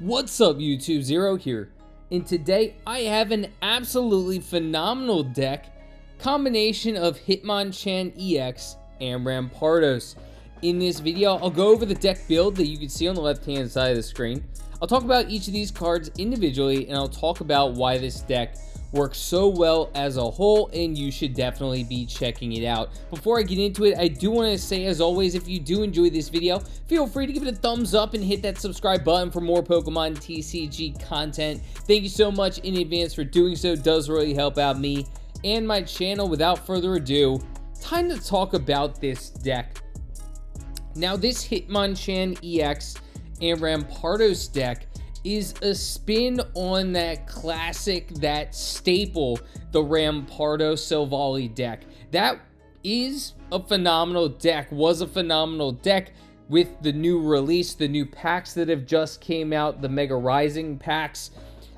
What's up YouTube, Zero here, and today I have an absolutely phenomenal deck combination of Hitmonchan EX and Rampardos. In this video, I'll go over the deck build that you can see on the left hand side of the screen. I'll talk about each of these cards individually, and I'll talk about why this deck works so well as a whole, and you should definitely be checking it out. Before I get into it, I do want to say, as always, if you do enjoy this video, feel free to give it a thumbs up and hit that subscribe button for more Pokemon TCG content. Thank you so much in advance for doing so. It does really help out me and my channel. Without further ado, time to talk about this deck. Now, this Hitmonchan EX and Rampardos deck is a spin on that classic, that staple, the Rampardos Silvally deck. That is a phenomenal deck, was a phenomenal deck with the new release, the new packs that have just came out, the Mega Rising packs.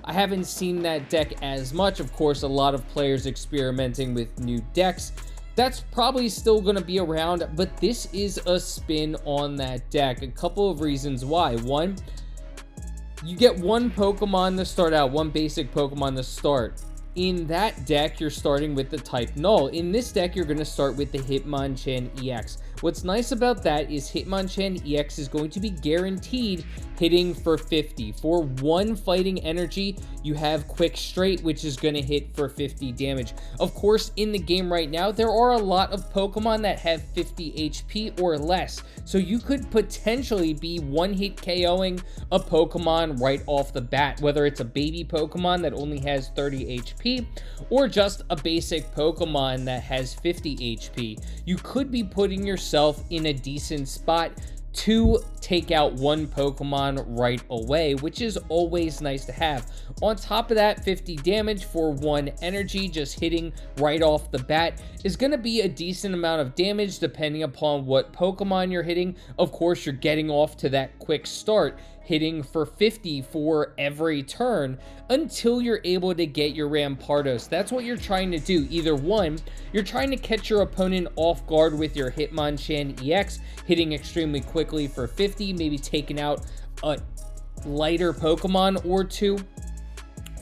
I haven't seen that deck as much. Of course, a lot of players experimenting with new decks. That's probably still going to be around, but this is a spin on that deck. A couple of reasons why. One, you get one Pokemon to start out, one basic Pokemon to start. In that deck, you're starting with the type Null. In this deck, you're going to start with the Hitmonchan EX. What's nice about that is Hitmonchan EX is going to be guaranteed hitting for 50. For one fighting energy, you have Quick Straight, which is going to hit for 50 damage. Of course, in the game right now, there are a lot of Pokemon that have 50 HP or less. So you could potentially be one-hit KOing a Pokemon right off the bat, whether it's a baby Pokemon that only has 30 HP or just a basic Pokemon that has 50 HP. You could be putting yourself in a decent spot to take out one Pokemon right away, which is always nice to have. On top of that, 50 damage for one energy just hitting right off the bat is going to be a decent amount of damage depending upon what Pokemon you're hitting. Of course, you're getting off to that quick start, hitting for 50 for every turn until you're able to get your Rampardos. That's what you're trying to do. Either one, you're trying to catch your opponent off guard with your Hitmonchan EX, hitting extremely quickly for 50, maybe taking out a lighter Pokemon or two.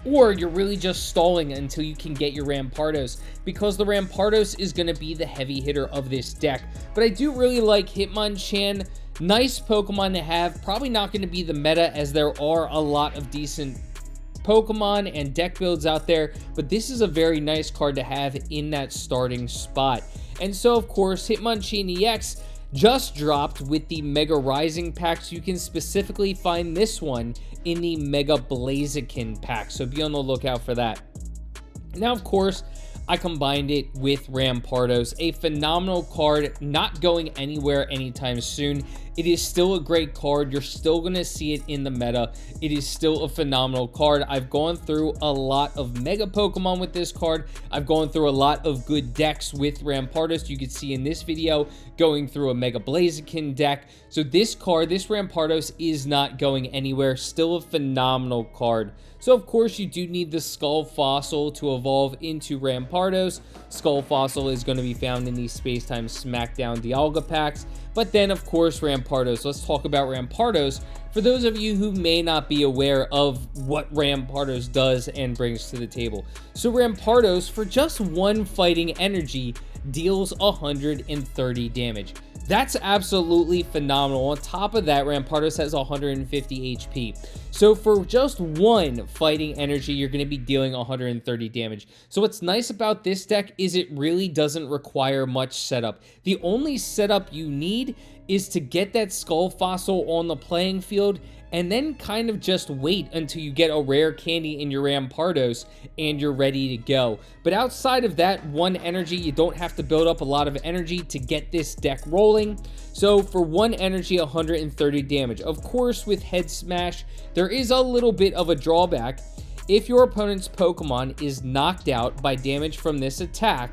Or you're really just stalling until you can get your Rampardos, because the Rampardos is going to be the heavy hitter of this deck. But I do really like Hitmonchan. Nice Pokemon to have. Probably not going to be the meta, as there are a lot of decent Pokemon and deck builds out there, but this is a very nice card to have in that starting spot. And so, of course, Hitmonchan EX just dropped with the Mega Rising packs. You can specifically find this one in the Mega Blaziken pack, so be on the lookout for that. Now, of course, I combined it with Rampardos, a phenomenal card, not going anywhere anytime soon. It is still a great card. You're still going to see it in the meta. It is still a phenomenal card. I've gone through a lot of Mega Pokemon with this card. I've gone through a lot of good decks with Rampardos. You can see in this video going through a Mega Blaziken deck. So this card, this Rampardos, is not going anywhere. Still a phenomenal card. So, of course, you do need the Skull Fossil to evolve into Rampardos. Skull Fossil is going to be found in the Space-Time Smackdown Dialga packs. But then, of course, Rampardos. Let's talk about Rampardos for those of you who may not be aware of what Rampardos does and brings to the table. So, Rampardos, for just one fighting energy, deals 130 damage. That's absolutely phenomenal. On top of that, Rampardos has 150 HP. So for just one fighting energy, you're going to be dealing 130 damage. So what's nice about this deck is it really doesn't require much setup. The only setup you need is to get that Skull Fossil on the playing field and then kind of just wait until you get a rare candy in your Rampardos and you're ready to go. But outside of that one energy, you don't have to build up a lot of energy to get this deck rolling. So for one energy, 130 damage. Of course, with Head Smash, there is a little bit of a drawback. If your opponent's Pokemon is knocked out by damage from this attack,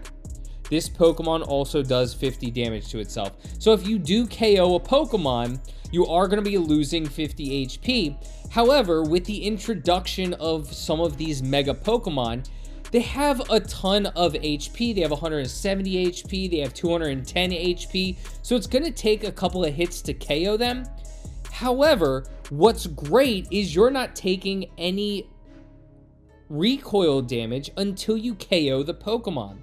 this Pokemon also does 50 damage to itself. So if you do KO a Pokemon, you are going to be losing 50 HP. However, with the introduction of some of these Mega Pokemon, they have a ton of HP. They have 170 HP. They have 210 HP. So it's going to take a couple of hits to KO them. However, what's great is you're not taking any recoil damage until you KO the Pokemon.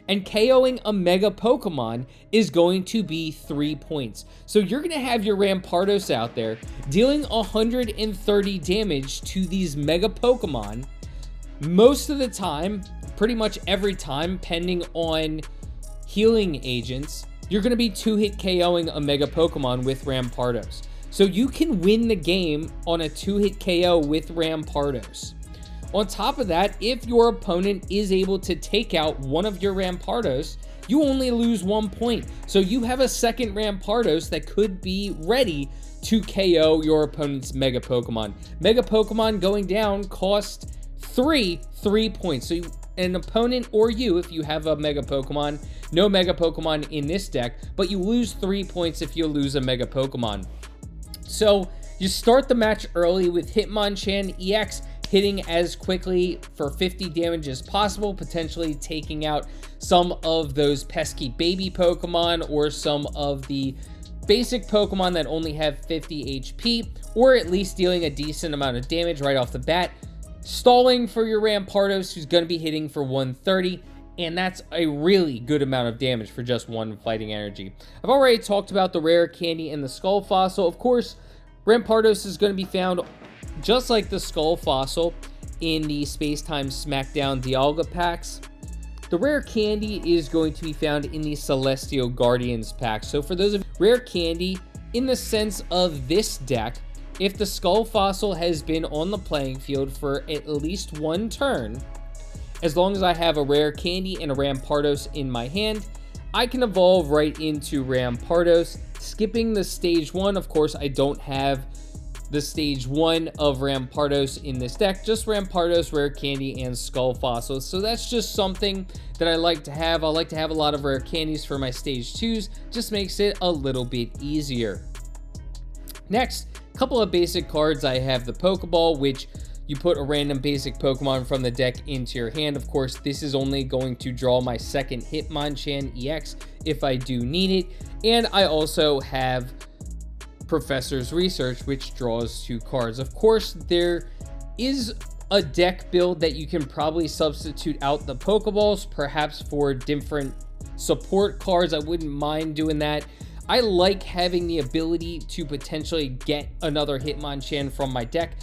And KOing a Mega Pokemon is going to be 3 points. So you're going to have your Rampardos out there dealing 130 damage to these Mega Pokemon. Most of the time, pretty much every time, pending on healing agents, you're going to be 2-hit KOing a Mega Pokemon with Rampardos. So you can win the game on a 2-hit KO with Rampardos. On top of that, if your opponent is able to take out one of your Rampardos, you only lose 1 point. So you have a second Rampardos that could be ready to KO your opponent's Mega Pokemon. Mega Pokemon going down cost 3 points. So an opponent or you, if you have a Mega Pokemon, no Mega Pokemon in this deck, but you lose 3 points if you lose a Mega Pokemon. So you start the match early with Hitmonchan EX, hitting as quickly for 50 damage as possible, potentially taking out some of those pesky baby Pokemon or some of the basic Pokemon that only have 50 HP, or at least dealing a decent amount of damage right off the bat. Stalling for your Rampardos, who's going to be hitting for 130, and that's a really good amount of damage for just one fighting energy. I've already talked about the rare candy and the skull fossil. Of course, Rampardos is going to be found just like the skull fossil in the Space-Time Smackdown Dialga packs. The rare candy is going to be found in the Celestial Guardians pack. So for those of rare candy, in the sense of this deck, if the skull fossil has been on the playing field for at least one turn, as long as I have a rare candy and a Rampardos in my hand, I can evolve right into Rampardos, skipping the stage 1. Of course, I don't have the stage 1 of Rampardos in this deck, just Rampardos, rare candy, and skull fossils. So that's just something that I like to have. I like to have a lot of rare candies for my stage 2s, just makes it a little bit easier. Next, a couple of basic cards. I have the Pokeball, which you put a random basic Pokemon from the deck into your hand. Of course, this is only going to draw my second Hitmonchan EX if I do need it. And I also have Professor's Research, which draws 2 cards. Of course, there is a deck build that you can probably substitute out the Pokeballs, perhaps for different support cards. I wouldn't mind doing that. I like having the ability to potentially get another Hitmonchan from my deck,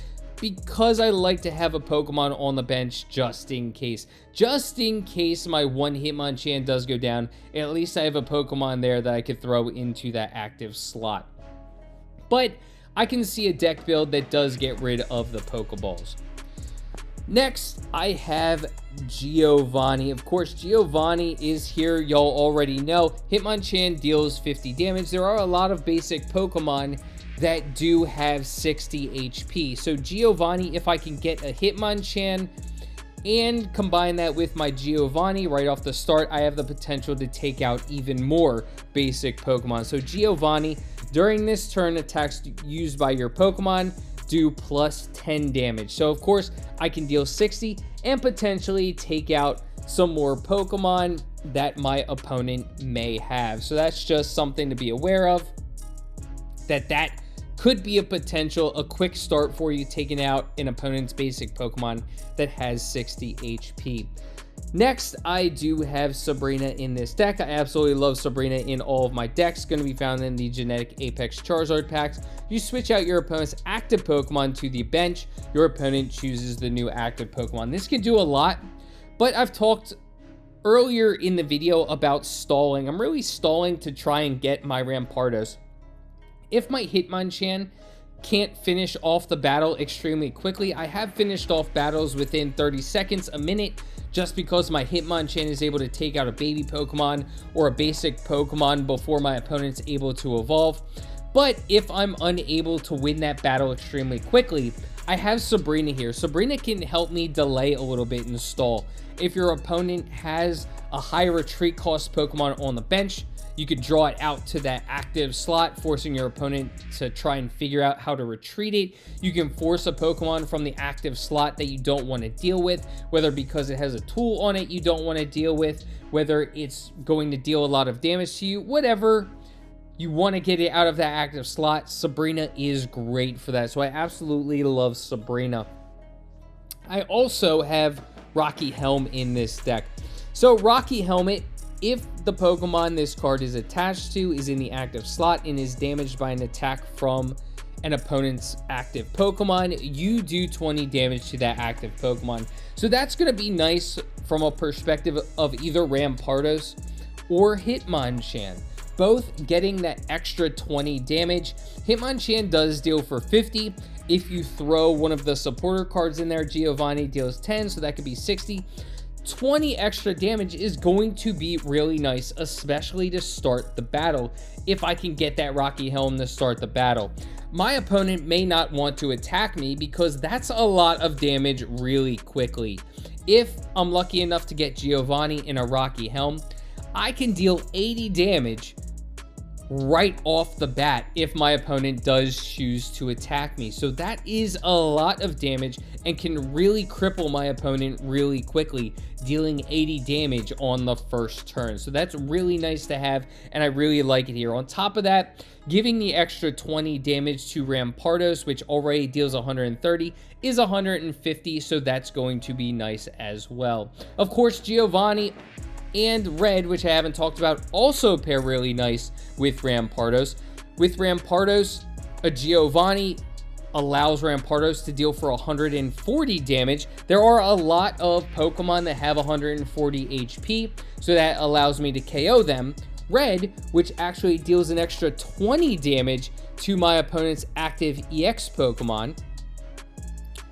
because I like to have a Pokemon on the bench just in case. Just in case my one Hitmonchan does go down, at least I have a Pokemon there that I could throw into that active slot. But I can see a deck build that does get rid of the Pokeballs. Next, I have Giovanni. Of course, Giovanni is here. Y'all already know Hitmonchan deals 50 damage. There are a lot of basic Pokemon that do have 60 HP. So Giovanni, if I can get a Hitmonchan and combine that with my Giovanni right off the start, I have the potential to take out even more basic Pokemon. So Giovanni, during this turn, attacks used by your Pokemon do plus 10 damage. So of course, I can deal 60 and potentially take out some more Pokemon that my opponent may have. So that's just something to be aware of, that could be a quick start for you, taking out an opponent's basic Pokemon that has 60 HP. Next, I do have Sabrina in this deck. I absolutely love Sabrina in all of my decks. Going to be found in the Genetic Apex Charizard packs. You switch out your opponent's active Pokemon to the bench. Your opponent chooses the new active Pokemon. This can do a lot, but I've talked earlier in the video about stalling. I'm really stalling to try and get my Rampardos. If my Hitmonchan can't finish off the battle extremely quickly, I have finished off battles within 30 seconds, a minute, just because my Hitmonchan is able to take out a baby Pokemon or a basic Pokemon before my opponent's able to evolve. But if I'm unable to win that battle extremely quickly, I have Sabrina here. Sabrina can help me delay a little bit and stall. If your opponent has a high retreat cost Pokemon on the bench, you could draw it out to that active slot, forcing your opponent to try and figure out how to retreat it. You can force a Pokemon from the active slot that you don't want to deal with, whether because it has a tool on it you don't want to deal with, whether it's going to deal a lot of damage to you, whatever you want to get it out of that active slot, Sabrina is great for that. So I absolutely love Sabrina. I also have Rocky Helm in this deck. So Rocky Helmet, if the Pokemon this card is attached to is in the active slot and is damaged by an attack from an opponent's active Pokemon, you do 20 damage to that active Pokemon. So that's going to be nice from a perspective of either Rampardos or Hitmonchan. Both getting that extra 20 damage. Hitmonchan does deal for 50. If you throw one of the supporter cards in there, Giovanni deals 10, so that could be 60. 20 extra damage is going to be really nice, especially to start the battle, if I can get that Rocky Helm to start the battle. My opponent may not want to attack me because that's a lot of damage really quickly. If I'm lucky enough to get Giovanni in a Rocky Helm, I can deal 80 damage right off the bat if my opponent does choose to attack me. So that is a lot of damage and can really cripple my opponent really quickly, dealing 80 damage on the first turn. So that's really nice to have, and I really like it here. On top of that, giving the extra 20 damage to Rampardos, which already deals 130, is 150, so that's going to be nice as well. Of course, Giovanni and Red, which I haven't talked about, also pair really nice with Rampardos. With Rampardos, a Giovanni allows Rampardos to deal for 140 damage. There are a lot of Pokemon that have 140 HP, so that allows me to KO them. Red, which actually deals an extra 20 damage to my opponent's active EX Pokemon.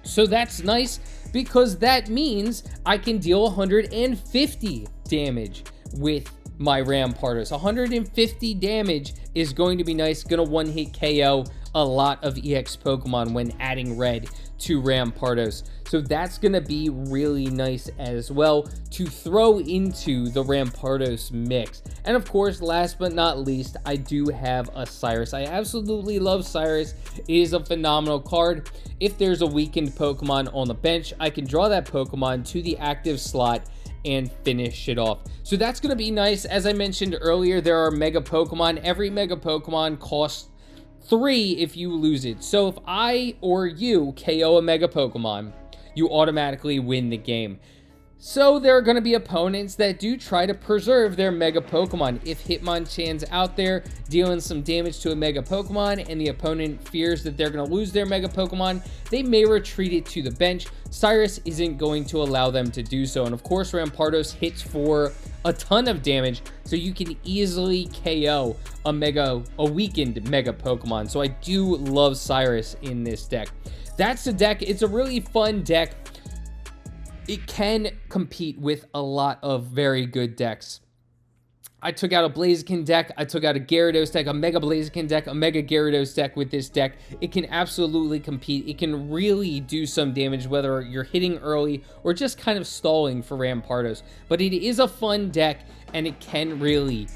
So that's nice because that means I can deal 150 damage with my Rampardos. 150 damage is going to be nice. Gonna one-hit KO a lot of EX Pokemon when adding Red to Rampardos. So that's gonna be really nice as well to throw into the Rampardos mix. And of course, last but not least, I do have a Cyrus. I absolutely love Cyrus. It is a phenomenal card. If there's a weakened Pokemon on the bench, I can draw that Pokemon to the active slot and finish it off. So that's going to be nice. As I mentioned earlier, there are Mega Pokemon. Every Mega Pokemon costs 3 if you lose it. So if I or you KO a Mega Pokemon, you automatically win the game. So there are going to be opponents that do try to preserve their Mega Pokemon. If Hitmonchan's out there dealing some damage to a Mega Pokemon and the opponent fears that they're going to lose their Mega Pokemon, they may retreat it to the bench. Cyrus isn't going to allow them to do so. And of course, Rampardos hits for a ton of damage, so you can easily KO a weakened Mega Pokemon. So I do love Cyrus in this deck. That's the deck. It's a really fun deck. It can compete with a lot of very good decks. I took out a Blaziken deck, I took out a Gyarados deck, a Mega Blaziken deck, a Mega Gyarados deck with this deck. It can absolutely compete. It can really do some damage, whether you're hitting early or just kind of stalling for Rampardos. But it is a fun deck, and it can really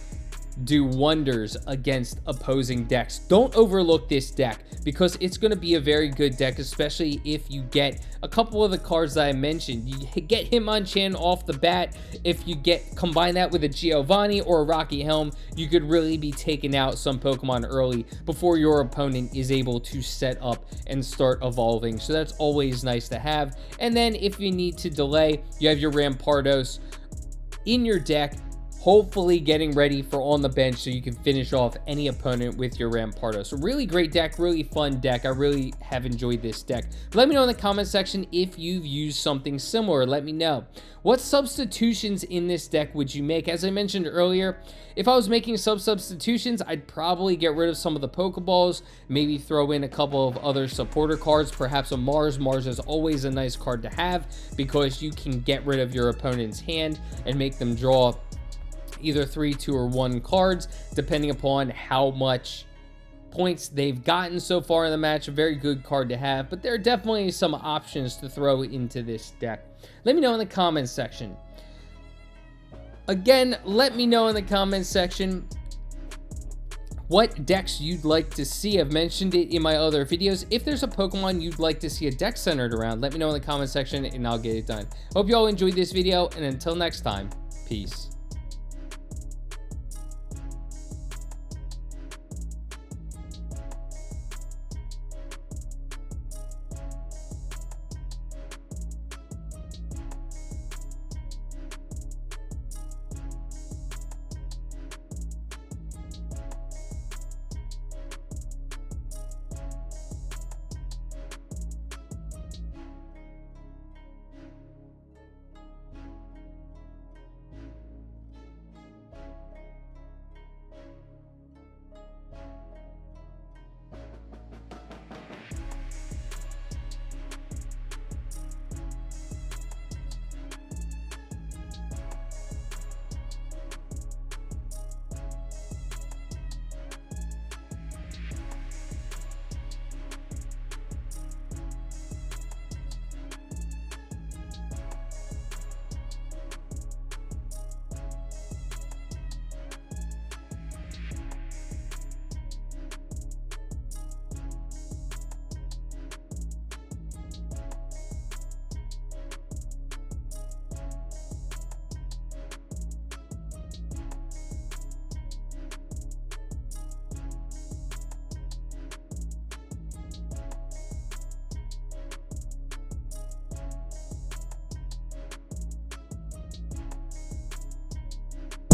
do wonders against opposing decks. Don't overlook this deck because it's going to be a very good deck, especially if you get a couple of the cards that I mentioned. You get Hitmonchan off the bat. If you combine that with a Giovanni or a Rocky Helm, you could really be taking out some Pokemon early before your opponent is able to set up and start evolving. So that's always nice to have. And then if you need to delay, you have your Rampardos in your deck, hopefully getting ready for on the bench so you can finish off any opponent with your Rampardos. So really great deck, really fun deck. I really have enjoyed this deck. Let me know in the comment section if you've used something similar. Let me know. What substitutions in this deck would you make? As I mentioned earlier, if I was making substitutions, I'd probably get rid of some of the Pokeballs, maybe throw in a couple of other supporter cards, perhaps a Mars. Mars is always a nice card to have because you can get rid of your opponent's hand and make them draw either 3, 2, or 1 cards, depending upon how much points they've gotten so far in the match. A very good card to have, but there are definitely some options to throw into this deck. Let me know in the comments section. Again, let me know in the comments section what decks you'd like to see. I've mentioned it in my other videos. If there's a Pokemon you'd like to see a deck centered around, let me know in the comment section and I'll get it done. Hope you all enjoyed this video, and until next time, peace.